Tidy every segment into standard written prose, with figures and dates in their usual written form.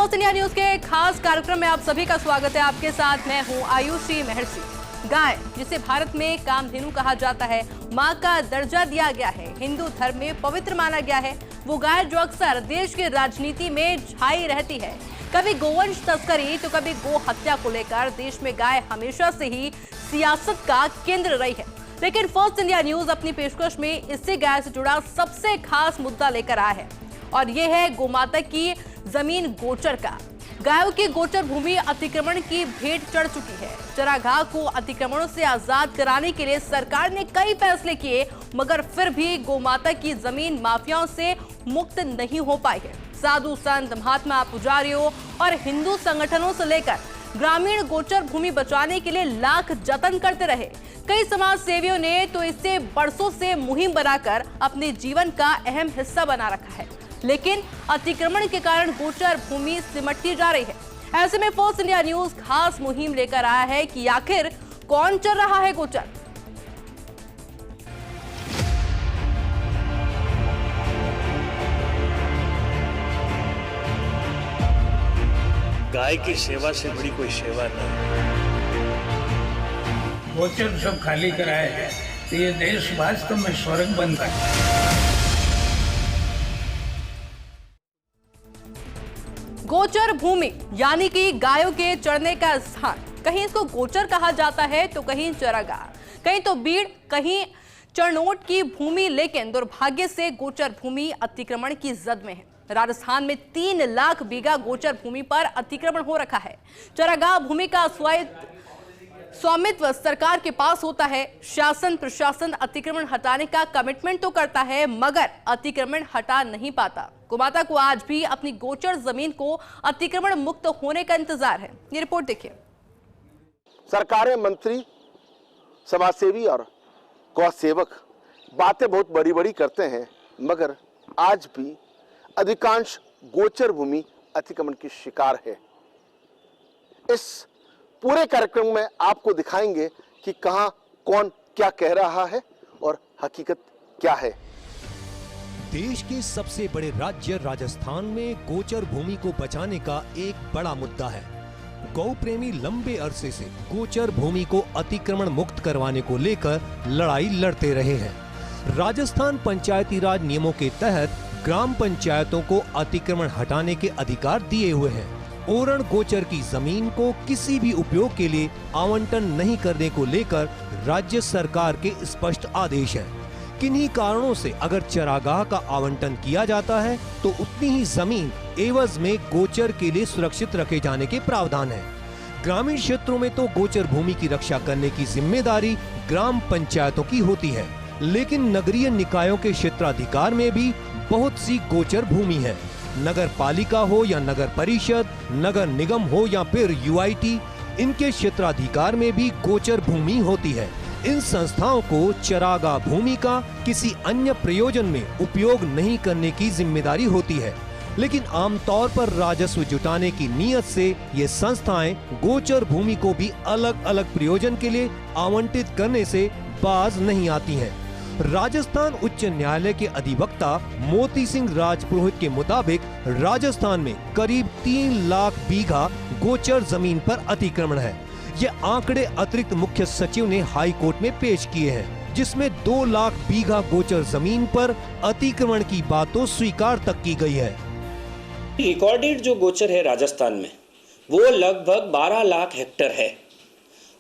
Force India news के खास कार्यक्रम में आप सभी का स्वागत है। आपके साथ मैं हूं आयुषी महर्षि। गाय, जिसे भारत में कामधेनु कहा जाता है, मां का दर्जा दिया गया है, हिंदू धर्म में पवित्र माना गया है। वो गाय जो अक्सर देश की राजनीति में छाई रहती है, कभी गोवंश तस्करी तो कभी गो हत्या को लेकर देश में गाय हमेशा से ही सियासत का केंद्र रही है। लेकिन फोर्स इंडिया न्यूज अपनी पेशकश में इससे गाय से जुड़ा सबसे खास मुद्दा लेकर आया है, और ये है गोमाता की जमीन गोचर का। गायों की गोचर भूमि अतिक्रमण की भेंट चढ़ चुकी है। चरागाह को अतिक्रमणों से आजाद कराने के लिए सरकार ने कई फैसले किए, मगर फिर भी गोमाता की जमीन माफियाओं से मुक्त नहीं हो पाई है। साधु संत, महात्मा, पुजारियों और हिंदू संगठनों से लेकर ग्रामीण गोचर भूमि बचाने के लिए लाख जतन करते रहे। कई समाज सेवियों ने तो इसे बरसों से मुहिम बनाकर अपने जीवन का अहम हिस्सा बना रखा है, लेकिन अतिक्रमण के कारण गोचर भूमि सिमटती जा रही है। ऐसे में फोर्स इंडिया न्यूज खास मुहिम लेकर आया है कि आखिर कौन चल रहा है गोचर। गाय की सेवा से बड़ी कोई सेवा नहीं। गोचर सब खाली कराए हैं तो ये देश वास्तव में स्वर्ग बन रहा है। गोचर भूमि यानी कि गायों के चरने का स्थान। कहीं इसको गोचर कहा जाता है तो कहीं चरागाह, कहीं तो बीड़, कहीं चरनोट की भूमि। लेकिन दुर्भाग्य से गोचर भूमि अतिक्रमण की जद में है। राजस्थान में 3 लाख बीघा गोचर भूमि पर अतिक्रमण हो रखा है। चरागाह भूमि का स्वामित्व सरकार के पास होता है। शासन प्रशासन अतिक्रमण हटाने का कमिटमेंट तो करता है, मगर अतिक्रमण हटा नहीं पाता। गोमाता को आज भी अपनी गोचर जमीन को अतिक्रमण मुक्त होने का इंतजार है। ये रिपोर्ट देखिए। सरकारें, मंत्री, समाजसेवी और गौ सेवक बातें बहुत बड़ी बड़ी करते हैं, मगर आज भी अधिकांश गोचर भूमि अतिक्रमण की शिकार है। इस पूरे कार्यक्रम में आपको दिखाएंगे कि कहां कौन क्या कह रहा है और हकीकत क्या है। देश के सबसे बड़े राज्य राजस्थान में गोचर भूमि को बचाने का एक बड़ा मुद्दा है। गौ प्रेमी लंबे अरसे से गोचर भूमि को अतिक्रमण मुक्त करवाने को लेकर लड़ाई लड़ते रहे हैं। राजस्थान पंचायती राज नियमों के तहत ग्राम पंचायतों को अतिक्रमण हटाने के अधिकार दिए हुए हैं। ओरण गोचर की जमीन को किसी भी उपयोग के लिए आवंटन नहीं करने को लेकर राज्य सरकार के स्पष्ट आदेश हैं। किन्हीं कारणों से अगर चरागाह का आवंटन किया जाता है तो उतनी ही जमीन एवज में गोचर के लिए सुरक्षित रखे जाने के प्रावधान है। ग्रामीण क्षेत्रों में तो गोचर भूमि की रक्षा करने की जिम्मेदारी ग्राम पंचायतों की होती है, लेकिन नगरीय निकायों के क्षेत्राधिकार में भी बहुत सी गोचर भूमि है। नगर पालिका हो या नगर परिषद, नगर निगम हो या फिर यूआईटी, इनके क्षेत्राधिकार में भी गोचर भूमि होती है। इन संस्थाओं को चरागाह भूमि का किसी अन्य प्रयोजन में उपयोग नहीं करने की जिम्मेदारी होती है, लेकिन आमतौर पर राजस्व जुटाने की नीयत से ये संस्थाएं गोचर भूमि को भी अलग अलग प्रयोजन के लिए आवंटित करने से बाज नहीं आती हैं। राजस्थान उच्च न्यायालय के अधिवक्ता मोती सिंह राजपुरोहित के मुताबिक राजस्थान में करीब 3 लाख बीघा गोचर जमीन पर अतिक्रमण है। ये आंकड़े अतिरिक्त मुख्य सचिव ने हाई कोर्ट में पेश किए हैं, जिसमें 2 लाख बीघा गोचर जमीन पर अतिक्रमण की बात तो स्वीकार तक की गई है। रिकॉर्डेड जो गोचर है राजस्थान में वो लगभग 12 लाख हेक्टेयर है,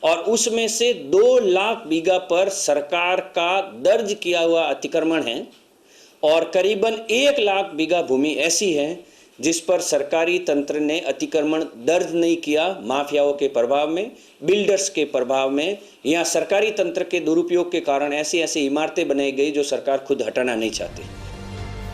और उसमें से 2 लाख बीघा पर सरकार का दर्ज किया हुआ अतिक्रमण है, और करीबन 1 लाख बीघा भूमि ऐसी है जिस पर सरकारी तंत्र ने अतिक्रमण दर्ज नहीं किया। माफियाओं के प्रभाव में, बिल्डर्स के प्रभाव में या सरकारी तंत्र के दुरुपयोग के कारण ऐसी ऐसी इमारतें बनाई गई जो सरकार खुद हटाना नहीं चाहती।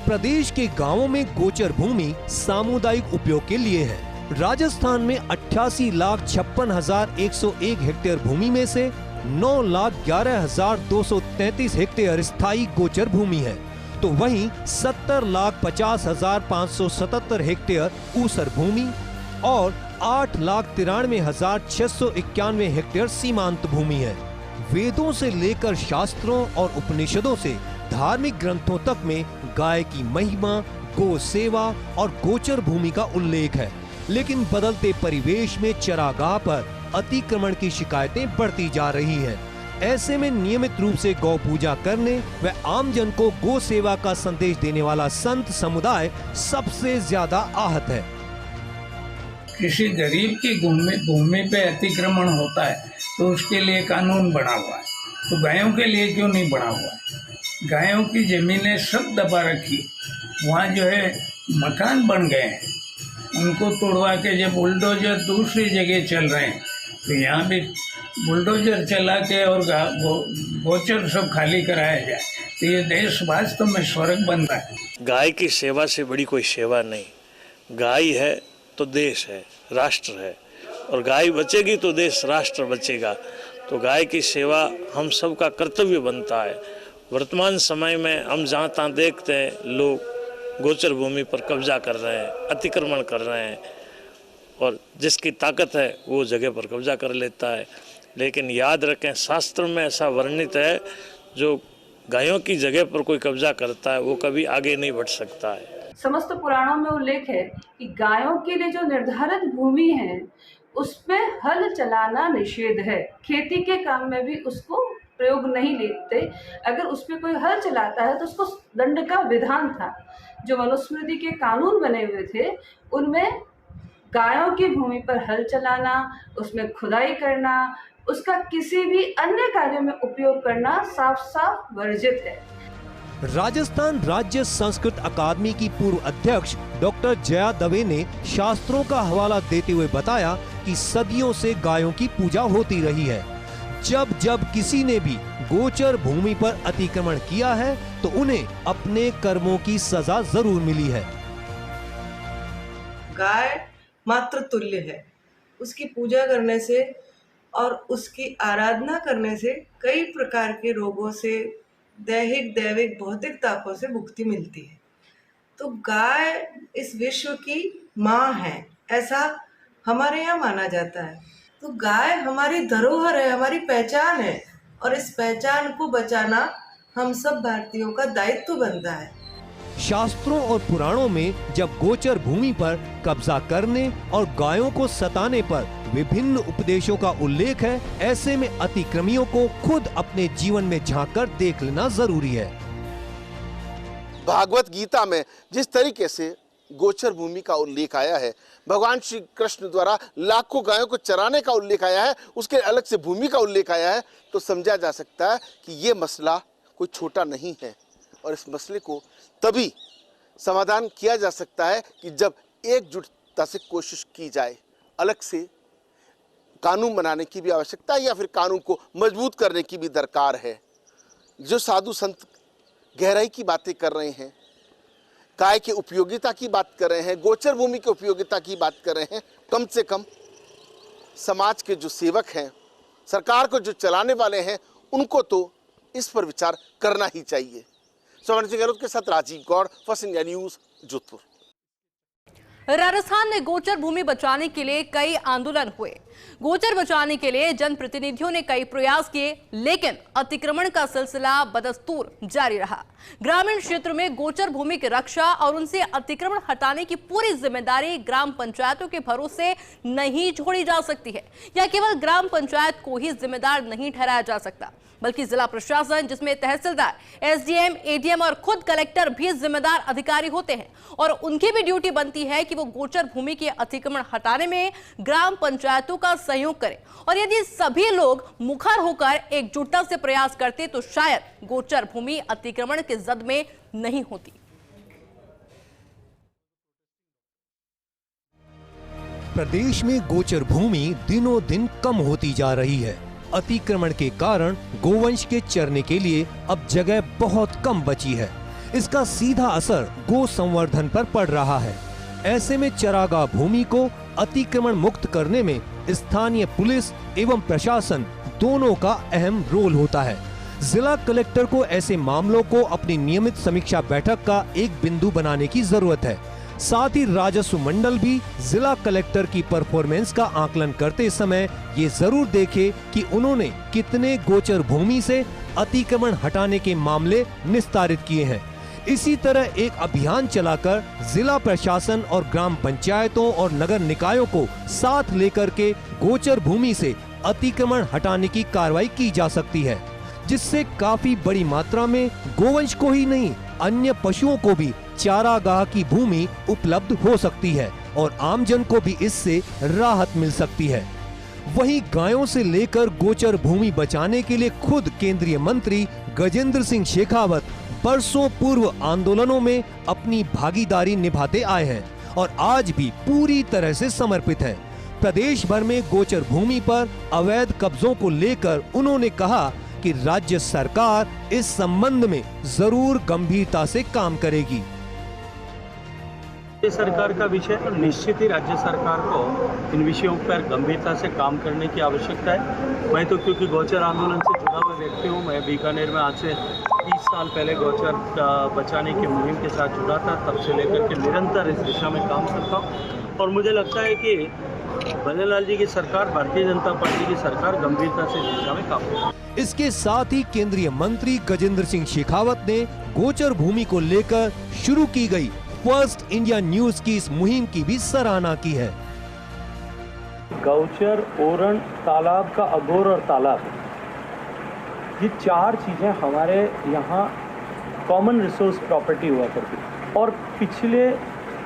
प्रदेश के गांवों में गोचर भूमि सामुदायिक उपयोग के लिए है। राजस्थान में 88,56,101 हेक्टेयर भूमि में से 9,11,233 हेक्टेयर स्थायी गोचर भूमि है, तो वहीं 70,50,577 हेक्टेयर ऊसर भूमि और 8,93,691 हेक्टेयर सीमांत भूमि है। वेदों से लेकर शास्त्रों और उपनिषदों से धार्मिक ग्रंथों तक में गाय की महिमा, गो सेवा और गोचर भूमि का उल्लेख है। लेकिन बदलते परिवेश में चरागाह पर अतिक्रमण की शिकायतें बढ़ती जा रही हैं। ऐसे में नियमित रूप से गौ पूजा करने व आमजन को गो सेवा का संदेश देने वाला संत समुदाय सबसे ज्यादा आहत है। किसी गरीब की भूमि पे अतिक्रमण होता है तो उसके लिए कानून बना हुआ है, तो गायों के लिए क्यों नहीं बना हुआ है? गायों की जमीनें सब दबा रखी, वहाँ जो है मकान बन गए हैं, उनको तोड़वा के जब बुलडोजर दूसरी जगह चल रहे हैं तो यहाँ भी बुलडोजर चला के और गोचर सब खाली कराया जाए, तो ये देश वास्तव में स्वर्ग बन रहा है। गाय की सेवा से बड़ी कोई सेवा नहीं। गाय है तो देश है, राष्ट्र है, और गाय बचेगी तो देश राष्ट्र बचेगा। तो गाय की सेवा हम सब का कर्तव्य बनता है। वर्तमान समय में हम जहाँ तहाँ देखते हैं लोग गोचर भूमि पर कब्जा कर रहे हैं, अतिक्रमण कर रहे हैं, और जिसकी ताकत है वो जगह पर कब्जा कर लेता है। लेकिन याद रखें, शास्त्र में ऐसा वर्णित है, जो गायों की जगह पर कोई कब्जा करता है वो कभी आगे नहीं बढ़ सकता है। समस्त पुराणों में उल्लेख है कि गायों के लिए जो निर्धारित भूमि है उसमें हल चलाना निषेध है। खेती के काम में भी उसको प्रयोग नहीं लेते। अगर उस पर कोई हल चलाता है तो उसको दंड का विधान था। जो मनुस्मृति के कानून बने हुए थे उनमें गायों की भूमि पर हल चलाना, उसमें खुदाई करना, उसका किसी भी अन्य कार्य में उपयोग करना साफ साफ वर्जित है। राजस्थान राज्य संस्कृत अकादमी की पूर्व अध्यक्ष डॉक्टर जया दवे ने शास्त्रों का हवाला देते हुए बताया कि सदियों से गायों की पूजा होती रही है। जब जब किसी ने भी गोचर भूमि पर अतिक्रमण किया है तो उन्हें अपने कर्मों की सजा जरूर मिली है। गाय मातृ तुल्य है। उसकी पूजा करने से और उसकी आराधना करने से कई प्रकार के रोगों से, दैहिक दैविक भौतिक तापों से मुक्ति मिलती है। तो गाय इस विश्व की माँ है, ऐसा हमारे यहाँ माना जाता है। तो गाय हमारी धरोहर है, हमारी पहचान है, और इस पहचान को बचाना हम सब भारतीयों का दायित्व बनता है। शास्त्रों और पुराणों में जब गोचर भूमि पर कब्जा करने और गायों को सताने पर विभिन्न उपदेशों का उल्लेख है, ऐसे में अतिक्रमियों को खुद अपने जीवन में झांककर देख लेना जरूरी है। भागवत गीता में जिस तरीके से गोचर भूमि का उल्लेख आया है, भगवान श्री कृष्ण द्वारा लाखों गायों को चराने का उल्लेख आया है, उसके अलग से भूमि का उल्लेख आया है, तो समझा जा सकता है कि ये मसला कोई छोटा नहीं है। और इस मसले को तभी समाधान किया जा सकता है कि जब एकजुटता से कोशिश की जाए। अलग से कानून बनाने की भी आवश्यकता है या फिर कानून को मजबूत करने की भी दरकार है। जो साधु संत गहराई की बातें कर रहे हैं, गाय की उपयोगिता की बात कर रहे हैं, गोचर भूमि की उपयोगिता की बात कर रहे हैं, कम से कम समाज के जो सेवक हैं, सरकार को जो चलाने वाले हैं, उनको तो इस पर विचार करना ही चाहिए। स्वर्ण सिंह गहलोत के साथ Rajiv Gaur, first India news, Jodhpur. Rajasthan में गोचर भूमि बचाने के लिए कई आंदोलन हुए। गोचर बचाने के लिए जनप्रतिनिधियों ने कई प्रयास किए, लेकिन अतिक्रमण का सिलसिला बदस्तूर जारी रहा। ग्रामीण क्षेत्र में गोचर भूमि की रक्षा और उनसे अतिक्रमण हटाने की पूरी जिम्मेदारी ग्राम पंचायतों के भरोसे नहीं छोड़ी जा सकती है, या केवल ग्राम पंचायत को ही जिम्मेदार नहीं ठहराया जा सकता, बल्कि जिला प्रशासन, जिसमें तहसीलदार, एसडीएम, एडीएम और खुद कलेक्टर भी जिम्मेदार अधिकारी होते हैं, और उनकी भी ड्यूटी बनती है कि वो गोचर भूमि के अतिक्रमण हटाने में ग्राम पंचायतों का सहयोग करें। और यदि सभी लोग मुखर होकर एकजुटता से प्रयास करते तो शायद गोचर भूमि अतिक्रमण के जद में नहीं होती। प्रदेश में गोचर भूमि दिनों दिन कम होती जा रही है। अतिक्रमण के कारण गोवंश के चरने के लिए अब जगह बहुत कम बची है। इसका सीधा असर गो संवर्धन पर पड़ रहा है। ऐसे में चरागाह भूमि को अतिक्रमण मुक्त करने में स्थानीय पुलिस एवं प्रशासन दोनों का अहम रोल होता है। जिला कलेक्टर को ऐसे मामलों को अपनी नियमित समीक्षा बैठक का एक बिंदु बनाने की जरूरत है। साथ ही राजस्व मंडल भी जिला कलेक्टर की परफॉर्मेंस का आकलन करते समय ये जरूर देखे कि उन्होंने कितने गोचर भूमि से अतिक्रमण हटाने के मामले निस्तारित किए हैं। इसी तरह एक अभियान चलाकर जिला प्रशासन और ग्राम पंचायतों और नगर निकायों को साथ लेकर के गोचर भूमि से अतिक्रमण हटाने की कार्रवाई की जा सकती है, जिससे काफी बड़ी मात्रा में गोवंश को ही नहीं अन्य पशुओं को भी चारागाह की भूमि उपलब्ध हो सकती है और आमजन को भी इससे राहत मिल सकती है। वहीं गायों से लेकर गोचर भूमि बचाने के लिए खुद केंद्रीय मंत्री गजेंद्र सिंह शेखावत बरसों पूर्व आंदोलनों में अपनी भागीदारी निभाते आए हैं और आज भी पूरी तरह से समर्पित हैं। प्रदेश भर में गोचर भूमि पर अवैध कब्जों को लेकर उन्होंने कहा कि राज्य सरकार इस संबंध में जरूर गंभीरता से काम करेगी। राज्य सरकार का विषय तो निश्चित ही राज्य सरकार को इन विषयों पर गंभीरता से काम करने की आवश्यकता है। मैं तो क्योंकि गोचर आंदोलन से जुड़ा हुआ व्यक्ति हूँ, मैं बीकानेर में आज से 30 साल पहले गोचर बचाने की मुहिम के साथ जुड़ा था, तब से लेकर के निरंतर इस दिशा में काम करता हूँ और मुझे लगता है कि भजनलाल जी की सरकार, भारतीय जनता पार्टी की सरकार गंभीरता से इस दिशा में काम करेगी। इसके साथ ही केंद्रीय मंत्री गजेंद्र सिंह शेखावत ने गोचर भूमि को लेकर शुरू की गई फर्स्ट इंडिया न्यूज की इस मुहिम की भी सराहना की है। गौचर, ओरण, तालाब का अगोर और तालाब, ये 4 चीजें हमारे यहाँ कॉमन रिसोर्स प्रॉपर्टी हुआ करती और पिछले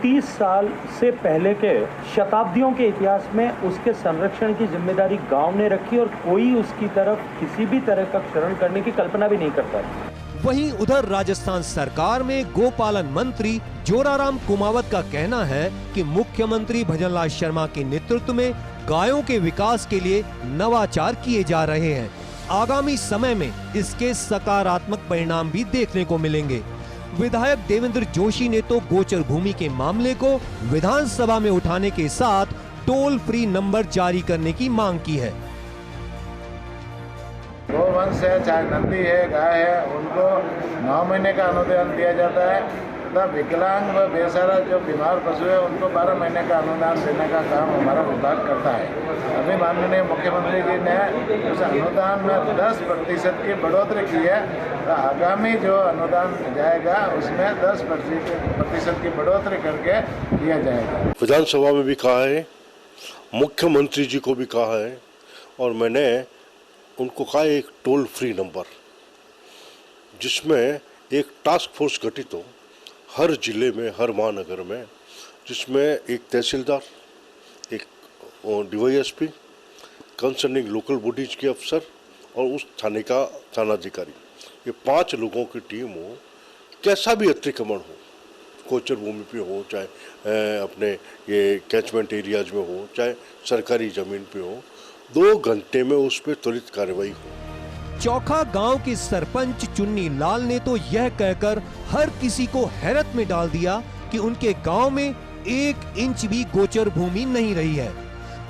30 साल से पहले के शताब्दियों के इतिहास में उसके संरक्षण की जिम्मेदारी गांव ने रखी और कोई उसकी तरफ किसी भी तरह का क्षरण करने की कल्पना भी नहीं करता है। वहीं उधर राजस्थान सरकार में गोपालन मंत्री जोराराम कुमावत का कहना है कि मुख्यमंत्री भजनलाल शर्मा के नेतृत्व में गायों के विकास के लिए नवाचार किए जा रहे हैं। आगामी समय में इसके सकारात्मक परिणाम भी देखने को मिलेंगे। विधायक देवेंद्र जोशी ने तो गोचर भूमि के मामले को विधानसभा में उठाने के साथ टोल फ्री नंबर जारी करने की मांग की है। गोवंश है, चाहे नंदी है, गाय है, उनको 9 महीने का अनुदान दिया जाता है तथा विकलांग व बेसहारा जो बीमार पशु है उनको 12 महीने का अनुदान देने का काम हमारा विभाग करता है। अभी माननीय मुख्यमंत्री जी ने उस अनुदान में 10% की बढ़ोतरी की है, तो आगामी जो अनुदान जाएगा उसमें 10% की बढ़ोतरी करके दिया जाएगा। विधानसभा में भी कहा है, मुख्यमंत्री जी को भी कहा है और मैंने उनको कहा एक टोल फ्री नंबर जिसमें एक टास्क फोर्स गठित हो हर जिले में, हर महानगर में, जिसमें एक तहसीलदार, एक DYSP, कंसर्निंग लोकल बॉडीज के अफसर और उस थाने का थानाधिकारी, ये 5 लोगों की टीम हो। कैसा भी अतिक्रमण हो, गोचर भूमि पे हो, चाहे अपने ये कैचमेंट एरियाज में हो, चाहे सरकारी ज़मीन पे हो, 2 घंटे में उस पर त्वरित कार्रवाई हो। चौखा गांव के सरपंच चुन्नी लाल ने तो यह कहकर हर किसी को हैरत में डाल दिया कि उनके गांव में 1 इंच भी गोचर भूमि नहीं रही है।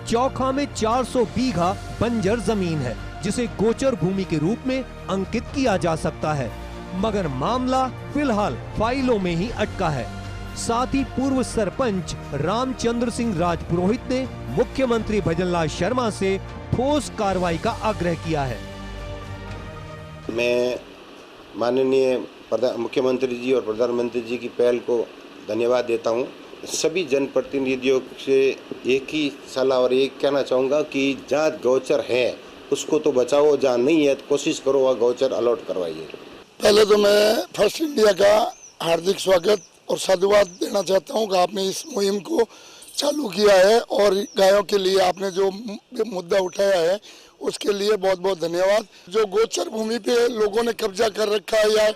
चौखा में 400 बीघा बंजर जमीन है जिसे गोचर भूमि के रूप में अंकित किया जा सकता है, मगर मामला फिलहाल फाइलों में ही अटका है। साथ ही पूर्व सरपंच रामचंद्र सिंह राजपुरोहित ने मुख्यमंत्री भजनलाल शर्मा से ठोस कार्रवाई का आग्रह किया है। मैं माननीय मुख्यमंत्री जी और प्रधानमंत्री जी की पहल को धन्यवाद देता हूं। सभी जनप्रतिनिधियों से एक ही सलाह और एक कहना चाहूँगा कि जहाँ गोचर है उसको तो बचाओ, जहाँ नहीं है तो कोशिश करो वह गोचर अलॉट करवाइए। पहले तो मैं फर्स्ट इंडिया का हार्दिक स्वागत और साधुवाद देना चाहता हूँ कि आपने इस मुहिम को चालू किया है और गायों के लिए आपने जो मुद्दा उठाया है उसके लिए बहुत बहुत धन्यवाद। जो गोचर भूमि पे लोगों ने कब्जा कर रखा है या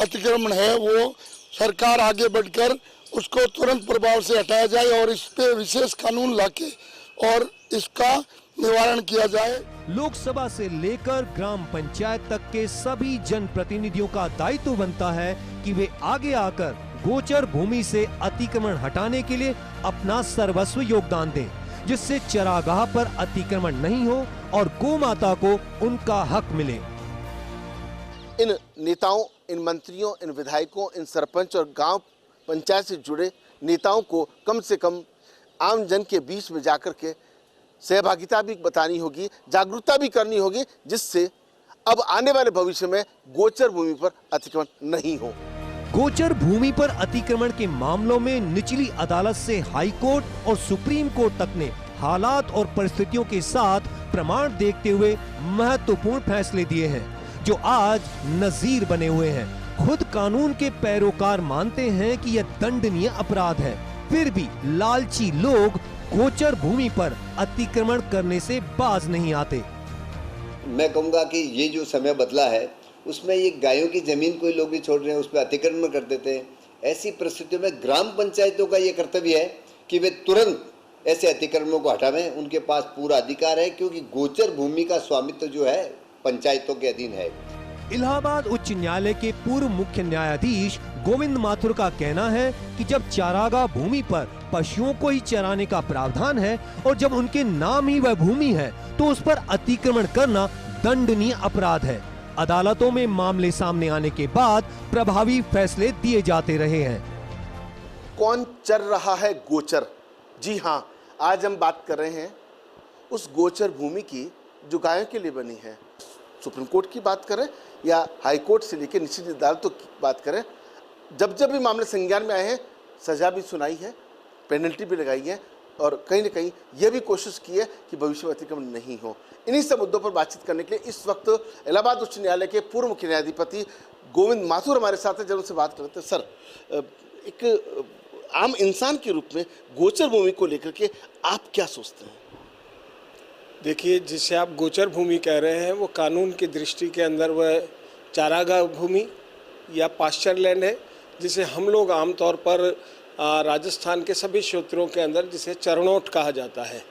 अतिक्रमण है, वो सरकार आगे बढ़कर उसको तुरंत प्रभाव से हटाया जाए और इस पे विशेष कानून लाके और इसका निवारण किया जाए। लोकसभा से लेकर ग्राम पंचायत तक के सभी जनप्रतिनिधियों का दायित्व बनता है कि वे आगे आकर गोचर भूमि से अतिक्रमण हटाने के लिए अपना सर्वस्व योगदान दें, जिससे चरागाह पर अतिक्रमण नहीं हो और गौ माता को उनका हक मिले। इन नेताओं, इन मंत्रियों, इन विधायकों, इन सरपंच और गांव पंचायत से जुड़े नेताओं को कम से कम आम जन के बीच में जाकर के सहभागिता भी बतानी होगी, जागरूकता भी करनी होगी, जिससे अब आने वाले भविष्य में गोचर भूमि पर अतिक्रमण नहीं हो। गोचर भूमि पर अतिक्रमण के मामलों में निचली अदालत से हाई कोर्ट और सुप्रीम कोर्ट तक ने हालात और परिस्थितियों के साथ प्रमाण देखते हुए महत्वपूर्ण फैसले दिए हैं, जो आज नजीर बने हुए हैं। खुद कानून के पैरोकार मानते हैं कि यह दंडनीय अपराध है, फिर भी लालची लोग गोचर भूमि पर अतिक्रमण करने से बाज नहीं आते। मैं कहूँगा कि ये जो समय बदला है उसमें ये गायों की जमीन कोई लोग भी छोड़ रहे हैं, उस पर अतिक्रमण कर देते हैं। ऐसी परिस्थितियों में ग्राम पंचायतों का ये कर्तव्य है कि वे तुरंत ऐसे अतिक्रमणों को हटावें। उनके पास पूरा अधिकार है, क्योंकि गोचर भूमि का स्वामित्व जो है पंचायतों के अधीन है। इलाहाबाद उच्च न्यायालय के पूर्व मुख्य न्यायाधीश गोविंद माथुर का कहना है कि जब चारागाह भूमि पर पशुओं को ही चराने का प्रावधान है और जब उनके नाम ही वह भूमि है, तो उस पर अतिक्रमण करना दंडनीय अपराध है। अदालतों में मामले सामने आने के बाद प्रभावी फैसले दिए जाते रहे हैं। कौन चर रहा है गोचर? जी हाँ, आज हम बात कर रहे हैं उस गोचर भूमि की जो गायों के लिए बनी है। सुप्रीम कोर्ट की बात करें या हाई कोर्ट से लेकर निचली अदालतों की बात करें, जब जब भी मामले संज्ञान में आए हैं, सजा भी सुनाई है, पेनल्टी भी लगाई है और कहीं न कहीं यह भी कोशिश की है कि भविष्य में अतिक्रमण नहीं हो। इन्हीं सब मुद्दों पर बातचीत करने के लिए इस वक्त इलाहाबाद उच्च न्यायालय के पूर्व मुख्य न्यायाधिपति गोविंद माथुर हमारे साथ हैं। जब उनसे बात करते हैं, सर, एक आम इंसान के रूप में गोचर भूमि को लेकर के आप क्या सोचते हैं? देखिए, जिसे आप गोचर भूमि कह रहे हैं वो कानून की दृष्टि के अंदर वह चारागाह भूमि या पास्चर लैंड है, जिसे हम लोग आमतौर पर राजस्थान के सभी क्षेत्रों के अंदर जिसे चरणोट कहा जाता है।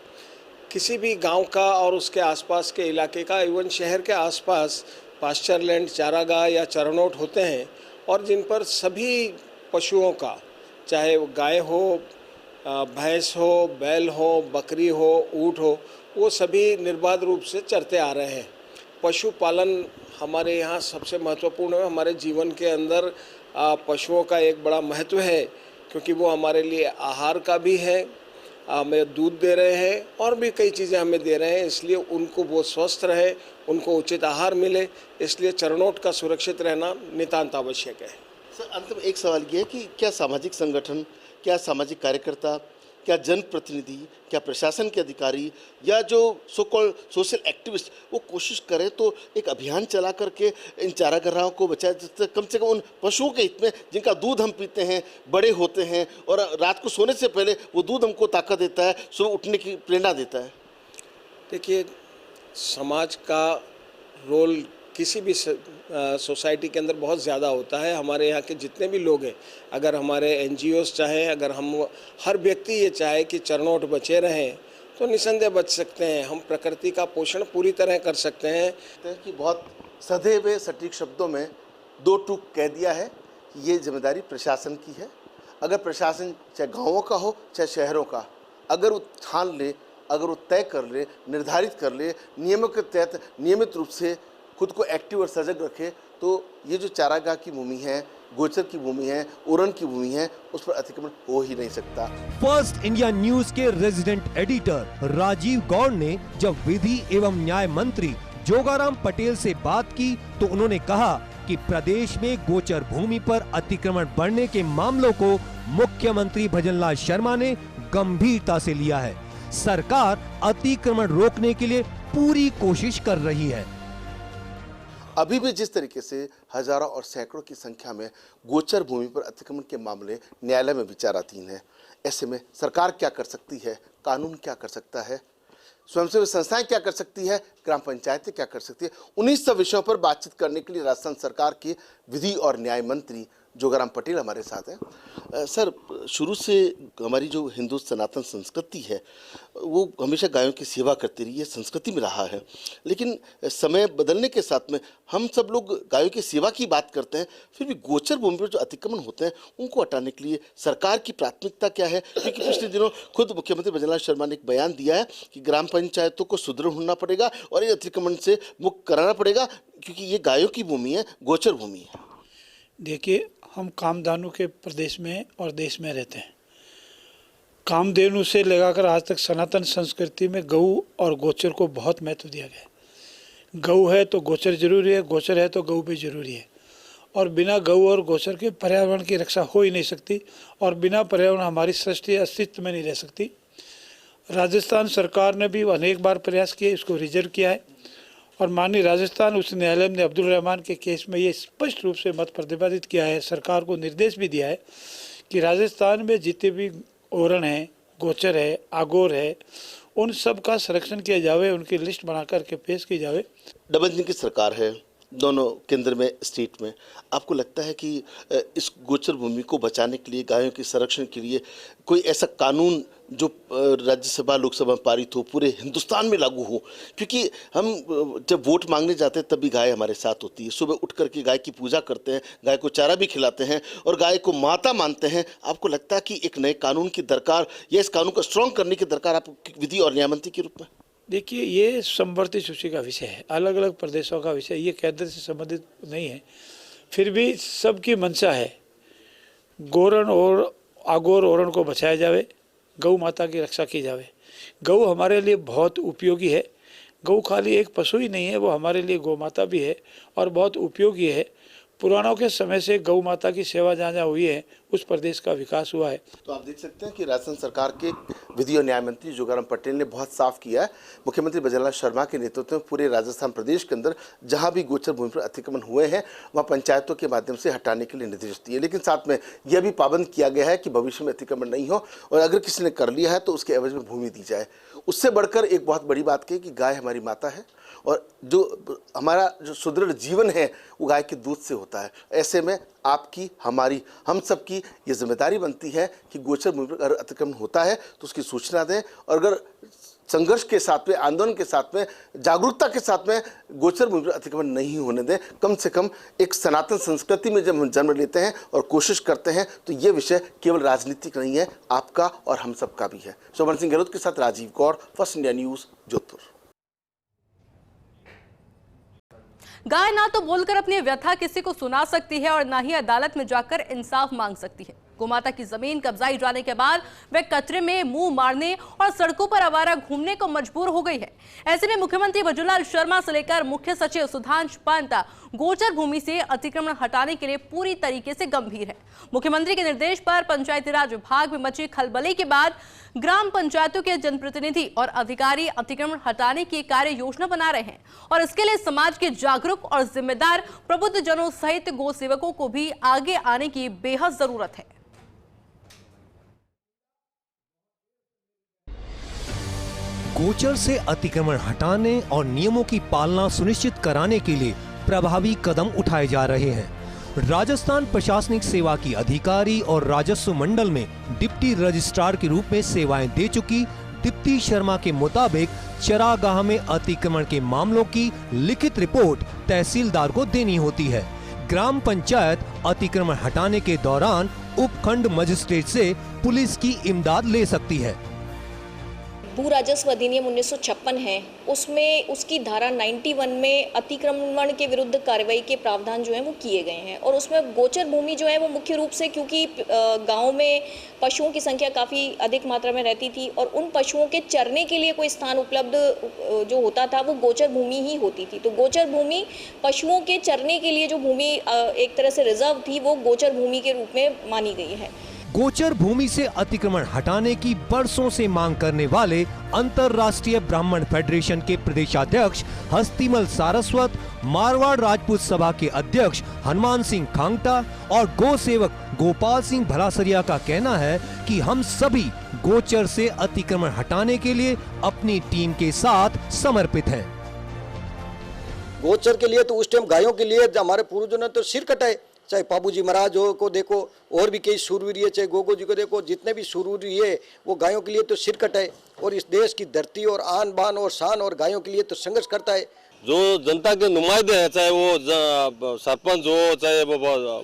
किसी भी गांव का और उसके आसपास के इलाके का, इवन शहर के आसपास पास्चर लैंड, चारागाह या चरणोट होते हैं, और जिन पर सभी पशुओं का, चाहे वो गाय हो, भैंस हो, बैल हो, बकरी हो, ऊँट हो, वो सभी निर्बाध रूप से चरते आ रहे हैं। पशुपालन हमारे यहाँ सबसे महत्वपूर्ण है। हमारे जीवन के अंदर पशुओं का एक बड़ा महत्व है, क्योंकि वो हमारे लिए आहार का भी है, हमें दूध दे रहे हैं और भी कई चीज़ें हमें दे रहे हैं। इसलिए उनको वो स्वस्थ रहे, उनको उचित आहार मिले, इसलिए चरणोट का सुरक्षित रहना नितांत आवश्यक है। सर, अंत में एक सवाल ये है कि क्या सामाजिक संगठन, क्या सामाजिक कार्यकर्ता, क्या जनप्रतिनिधि, क्या प्रशासन के अधिकारी या जो सो कॉल्ड सोशल एक्टिविस्ट वो कोशिश करें तो एक अभियान चला करके इन चारागाहों को बचाया, जिससे कम से कम उन पशुओं के हित में जिनका दूध हम पीते हैं, बड़े होते हैं और रात को सोने से पहले वो दूध हमको ताकत देता है, सुबह उठने की प्रेरणा देता है? देखिए, समाज का रोल किसी भी सोसाइटी के अंदर बहुत ज़्यादा होता है। हमारे यहाँ के जितने भी लोग हैं, अगर हमारे NGOs चाहें, अगर हम हर व्यक्ति ये चाहे कि चरणोट बचे रहें, तो निसंदेह बच सकते हैं। हम प्रकृति का पोषण पूरी तरह कर सकते हैं। कि बहुत सधे हुए सटीक शब्दों में दो टूक कह दिया है कि ये जिम्मेदारी प्रशासन की है। अगर प्रशासन चाहे गाँवों का हो चाहे शहरों का, अगर वो ठान ले, अगर वो तय कर ले, निर्धारित कर ले, नियमों के तहत नियमित रूप से खुद को एक्टिव और सजग रखे, तो ये जो चारागाह की भूमि है, गोचर की भूमि है, उरण की भूमि है, उस पर अतिक्रमण हो ही नहीं सकता। फर्स्ट इंडिया न्यूज के रेजिडेंट एडिटर राजीव गौड़ ने जब विधि एवं न्याय मंत्री जोगाराम पटेल से बात की, तो उन्होंने कहा कि प्रदेश में गोचर भूमि पर अतिक्रमण बढ़ने के मामलों को मुख्यमंत्री भजनलाल शर्मा ने गंभीरता से लिया है। सरकार अतिक्रमण रोकने के लिए पूरी कोशिश कर रही है। अभी भी जिस तरीके से हजारों और सैकड़ों की संख्या में गोचर भूमि पर अतिक्रमण के मामले न्यायालय में विचाराधीन है, ऐसे में सरकार क्या कर सकती है, कानून क्या कर सकता है, स्वयंसेवी संस्थाएं क्या कर सकती है, ग्राम पंचायतें क्या कर सकती है, उन्हीं सब विषयों पर बातचीत करने के लिए राजस्थान सरकार के विधि और न्याय मंत्री जोगाराम पटेल हमारे साथ हैं। सर, शुरू से हमारी जो हिंदू सनातन संस्कृति है वो हमेशा गायों की सेवा करती रही है, संस्कृति में रहा है, लेकिन समय बदलने के साथ में हम सब लोग गायों की सेवा की बात करते हैं, फिर भी गोचर भूमि पर जो अतिक्रमण होते हैं उनको हटाने के लिए सरकार की प्राथमिकता क्या है? क्योंकि पिछले दिनों खुद मुख्यमंत्री भजनलाल शर्मा ने एक बयान दिया है कि ग्राम पंचायतों को सुदृढ़ होना पड़ेगा और ये अतिक्रमण से मुक्त कराना पड़ेगा, क्योंकि ये गायों की भूमि है, गोचर भूमि है। देखिए, हम कामधेनु के प्रदेश में और देश में रहते हैं। कामधेनु से लगाकर आज तक सनातन संस्कृति में गऊ और गोचर को बहुत महत्व दिया गया है। गऊ है तो गोचर जरूरी है, गोचर है तो गऊ भी जरूरी है। और बिना गऊ और गोचर के पर्यावरण की रक्षा हो ही नहीं सकती, और बिना पर्यावरण हमारी सृष्टि अस्तित्व में नहीं रह सकती। राजस्थान सरकार ने भी अनेक बार प्रयास किए, इसको रिजर्व किया है, और माननीय राजस्थान उच्च न्यायालय ने अब्दुल रहमान के केस में ये स्पष्ट रूप से मत प्रतिपादित किया है, सरकार को निर्देश भी दिया है कि राजस्थान में जितने भी ओरण हैं, गोचर है, आगोर है, उन सब का संरक्षण किया जावे, उनकी लिस्ट बना करके पेश की जावे। डबल इंजन की सरकार है दोनों केंद्र में, स्टेट में। आपको लगता है कि इस गोचर भूमि को बचाने के लिए, गायों के संरक्षण के लिए कोई ऐसा कानून जो राज्यसभा लोकसभा में पारित हो, पूरे हिंदुस्तान में लागू हो? क्योंकि हम जब वोट मांगने जाते हैं तब भी गाय हमारे साथ होती है। सुबह उठ करके गाय की पूजा करते हैं, गाय को चारा भी खिलाते हैं और गाय को माता मानते हैं। आपको लगता है कि एक नए कानून की दरकार या इस कानून को स्ट्रॉन्ग करने की दरकार आपको विधि और न्याय मंत्री के रूप में? देखिए, ये समवर्ती सूची का विषय है, अलग अलग प्रदेशों का विषय, ये केंद्र से संबंधित नहीं है। फिर भी सबकी मंशा है गोरण और आगोर ओरण को बचाया जावे, गौ माता की रक्षा की जावे। गौ हमारे लिए बहुत उपयोगी है। गौ खाली एक पशु ही नहीं है, वो हमारे लिए गौ माता भी है और बहुत उपयोगी है। पुराणों के समय से गौ माता की सेवा जहाँ जहाँ हुई है उस प्रदेश का विकास हुआ है। तो आप देख सकते हैं कि राजस्थान सरकार के विधि और न्याय मंत्री जोगाराम पटेल ने बहुत साफ किया है। मुख्यमंत्री बजरंग शर्मा के नेतृत्व में पूरे राजस्थान प्रदेश के अंदर जहां भी गोचर भूमि पर अतिक्रमण हुए हैं वहां पंचायतों के माध्यम से हटाने के लिए निर्देश दिए, लेकिन साथ में यह भी पाबंद किया गया है कि भविष्य में अतिक्रमण नहीं हो और अगर किसी ने कर लिया है तो उसके एवज में भूमि दी जाए। उससे बढ़कर एक बहुत बड़ी बात कही कि गाय हमारी माता है और जो हमारा जो सुदृढ़ जीवन है वो गाय के दूध से होता है। ऐसे में आपकी, हमारी, हम सब की ये जिम्मेदारी बनती है कि गोचर भूमि पर अगर अतिक्रमण होता है तो उसकी सूचना दें और अगर संघर्ष के साथ में, आंदोलन के साथ में, जागरूकता के साथ में गोचर भूमि पर अतिक्रमण नहीं होने दें। कम से कम एक सनातन संस्कृति में जब हम जन्म लेते हैं और कोशिश करते हैं तो ये विषय केवल राजनीतिक नहीं है, आपका और हम सब का भी है। शोभन सिंह गहलोत के साथ Rajiv Gaur, first India news, Jodhpur. गाय ना तो बोलकर अपनी व्यथा किसी को सुना सकती है और ना ही अदालत में जाकर इंसाफ मांग सकती है। गोमाता की जमीन कब्जाई जाने के बाद वह कचरे में मुंह मारने और सड़कों पर आवारा घूमने को मजबूर हो गई है। ऐसे में मुख्यमंत्री बजुलाल शर्मा से लेकर मुख्य सचिव सुधांशु पंत गोचर भूमि से अतिक्रमण हटाने के लिए पूरी तरीके से गंभीर है। मुख्यमंत्री के निर्देश पर पंचायती राज विभाग में मची खलबली के बाद ग्राम पंचायतों के जनप्रतिनिधि और अधिकारी अतिक्रमण हटाने की कार्य योजना बना रहे हैं और इसके लिए समाज के जागरूक और जिम्मेदार प्रबुद्ध जनों सहित गौ सेवकों को भी आगे आने की बेहद जरूरत है। गोचर से अतिक्रमण हटाने और नियमों की पालना सुनिश्चित कराने के लिए प्रभावी कदम उठाए जा रहे हैं। राजस्थान प्रशासनिक सेवा की अधिकारी और राजस्व मंडल में डिप्टी रजिस्ट्रार के रूप में सेवाएं दे चुकी दीप्ति शर्मा के मुताबिक चरागाह में अतिक्रमण के मामलों की लिखित रिपोर्ट तहसीलदार को देनी होती है। ग्राम पंचायत अतिक्रमण हटाने के दौरान उपखंड मजिस्ट्रेट से पुलिस की इमदाद ले सकती है। भू राजस्व अधिनियम 1956 है, उसमें उसकी धारा 91 में अतिक्रमण के विरुद्ध कार्रवाई के प्रावधान जो हैं वो किए गए हैं और उसमें गोचर भूमि जो है वो मुख्य रूप से, क्योंकि गांव में पशुओं की संख्या काफ़ी अधिक मात्रा में रहती थी और उन पशुओं के चरने के लिए कोई स्थान उपलब्ध जो होता था वो गोचर भूमि ही होती थी। तो गोचर भूमि पशुओं के चरने के लिए जो भूमि एक तरह से रिजर्व थी वो गोचर भूमि के रूप में मानी गई है। गोचर भूमि से अतिक्रमण हटाने की बरसों से मांग करने वाले अंतर्राष्ट्रीय ब्राह्मण फेडरेशन के प्रदेशाध्यक्ष हस्तिमल सारस्वत, मारवाड़ राजपूत सभा के अध्यक्ष हनुमान सिंह खांगटा और गौ सेवक गोपाल सिंह भलासरिया का कहना है कि हम सभी गोचर से अतिक्रमण हटाने के लिए अपनी टीम के साथ समर्पित हैं। गोचर के लिए तो उस टाइम गायों के लिए हमारे पूर्वजों ने तो सिर कटाए, चाहे पाबूजी महाराज हो को देखो और भी कई सूरवीर है, चाहे गोगो जी को देखो, जितने भी सूरवीर है वो गायों के लिए तो सिर कटाए और इस देश की धरती और आन बान और शान और गायों के लिए तो संघर्ष करता है। जो जनता के नुमाइंदे हैं, चाहे वो सरपंच हो, चाहे वो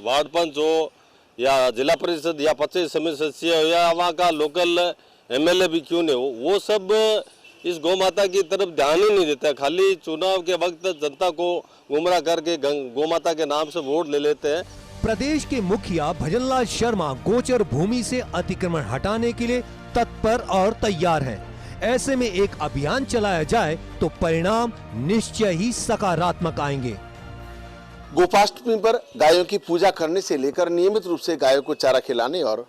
वार्ड पंच हो या जिला परिषद या पंचायत समिति सदस्य हो या वहाँ का लोकल एमएलए भी क्यों नहीं हो, वो सब इस गौ माता की तरफ ध्यान ही नहीं देता। खाली चुनाव के वक्त जनता को गुमराह करके गौ माता के नाम से वोट ले लेते हैं। प्रदेश के मुखिया भजनलाल शर्मा गोचर भूमि से अतिक्रमण हटाने के लिए तत्पर और तैयार हैं। ऐसे में एक अभियान चलाया जाए तो परिणाम निश्चय ही सकारात्मक आएंगे। गोपाष्टमी पर गायों की पूजा करने से लेकर नियमित रूप से गायों को चारा खिलाने और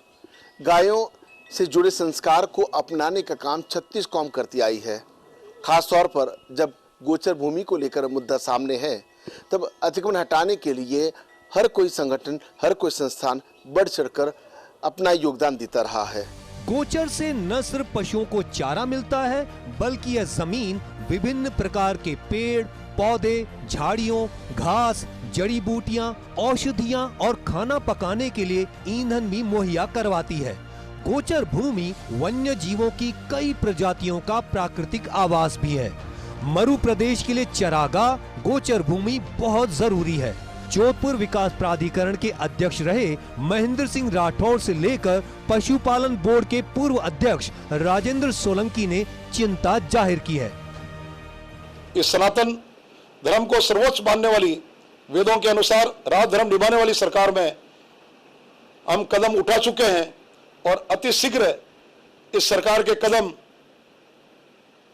गायों से जुड़े संस्कार को अपनाने का काम छत्तीस कौम करती आई है। खास तौर पर जब गोचर भूमि को लेकर मुद्दा सामने है तब अतिक्रमण हटाने के लिए हर कोई संगठन, हर कोई संस्थान बढ़ चढ़कर अपना योगदान देता रहा है। गोचर से न सिर्फ पशुओं को चारा मिलता है बल्कि यह जमीन विभिन्न प्रकार के पेड़, पौधे, झाड़ियों, घास, जड़ी बूटियां, औषधियां और खाना पकाने के लिए ईंधन भी मुहैया करवाती है। गोचर भूमि वन्य जीवों की कई प्रजातियों का प्राकृतिक आवास भी है। मरु प्रदेश के लिए चरागाह, गोचर भूमि बहुत जरूरी है। जोधपुर विकास प्राधिकरण के अध्यक्ष रहे महेंद्र सिंह राठौर से लेकर पशुपालन बोर्ड के पूर्व अध्यक्ष राजेंद्र सोलंकी ने चिंता जाहिर की है। इस सनातन धर्म को सर्वोच्च मानने वाली, वेदों के अनुसार राज धर्म निभाने वाली सरकार में हम कदम उठा चुके हैं और अति शीघ्र इस सरकार के कदम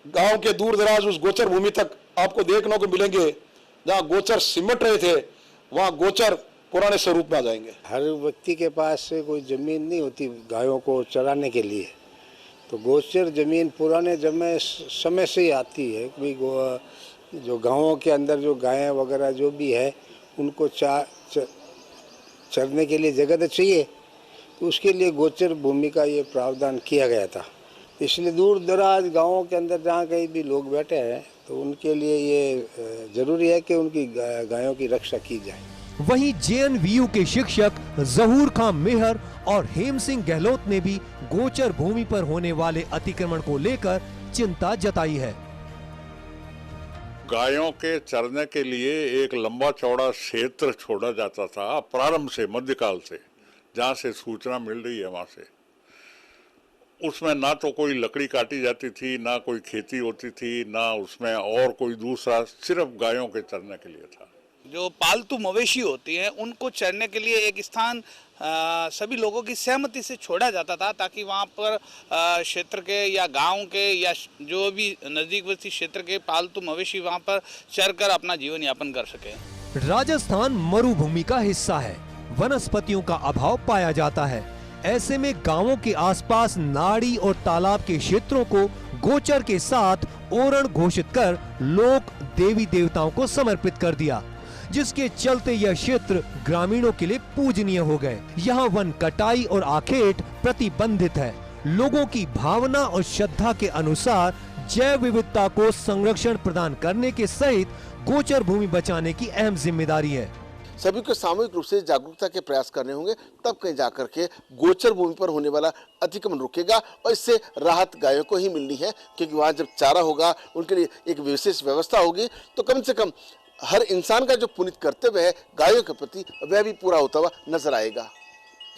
गांव के दूर दराज उस गोचर भूमि तक आपको देखने को मिलेंगे। जहां गोचर सिमट रहे थे वहां गोचर पुराने स्वरूप में आ जाएंगे। हर व्यक्ति के पास से कोई जमीन नहीं होती गायों को चराने के लिए, तो गोचर जमीन पुराने समय से ही आती है। जो गांवों के अंदर जो गायें वगैरह जो भी है उनको चरने के लिए जगह तो चाहिए, तो उसके लिए गोचर भूमि का ये प्रावधान किया गया था। इसलिए दूर दराज गांवों के अंदर जहाँ कहीं भी लोग बैठे हैं तो उनके लिए ये जरूरी है कि उनकी गायों की रक्षा की जाए। वहीं जेएनवीयू के शिक्षक जहूर खान मेहर और हेम सिंह गहलोत ने भी गोचर भूमि पर होने वाले अतिक्रमण को लेकर चिंता जताई है। गायों के चरने के लिए एक लंबा चौड़ा क्षेत्र छोड़ा जाता था प्रारंभ से, मध्यकाल से, जहाँ से सूचना मिल रही है वहाँ से। उसमें ना तो कोई लकड़ी काटी जाती थी, ना कोई खेती होती थी, ना उसमें और कोई दूसरा, सिर्फ गायों के चरने के लिए था। जो पालतू मवेशी होती हैं उनको चरने के लिए एक स्थान सभी लोगों की सहमति से छोड़ा जाता था, ताकि वहाँ पर क्षेत्र के या गांव के या जो भी नजदीकवर्ती क्षेत्र के पालतू मवेशी वहाँ पर चरकर अपना जीवन यापन कर सके। राजस्थान मरुभूमि का हिस्सा है, वनस्पतियों का अभाव पाया जाता है। ऐसे में गांवों के आसपास नाड़ी और तालाब के क्षेत्रों को गोचर के साथ ओरण घोषित कर लोक देवी देवताओं को समर्पित कर दिया, जिसके चलते यह क्षेत्र ग्रामीणों के लिए पूजनीय हो गए। यहाँ वन कटाई और आखेट प्रतिबंधित है। लोगों की भावना और श्रद्धा के अनुसार जैव विविधता को संरक्षण प्रदान करने के सहित गोचर भूमि बचाने की अहम जिम्मेदारी है। सभी को सामूहिक रूप से जागरूकता के प्रयास करने होंगे, तब कहीं जाकर के गोचर भूमि पर होने वाला अतिक्रमण रुकेगा और इससे राहत गायों को ही मिलनी है, क्योंकि वहाँ जब चारा होगा उनके लिए एक विशेष व्यवस्था होगी तो कम से कम हर इंसान का जो पुनीत कर्तव्य है गायों के प्रति वह भी पूरा होता हुआ नजर आएगा।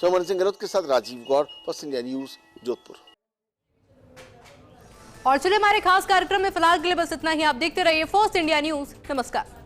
महेंद्र सिंह गहलोत के साथ राजीव गौर, फर्स्ट इंडिया न्यूज, जोधपुर। और चलिए हमारे खास कार्यक्रम में फिलहाल के लिए बस इतना ही। आप देखते रहिए फर्स्ट इंडिया न्यूज। नमस्कार।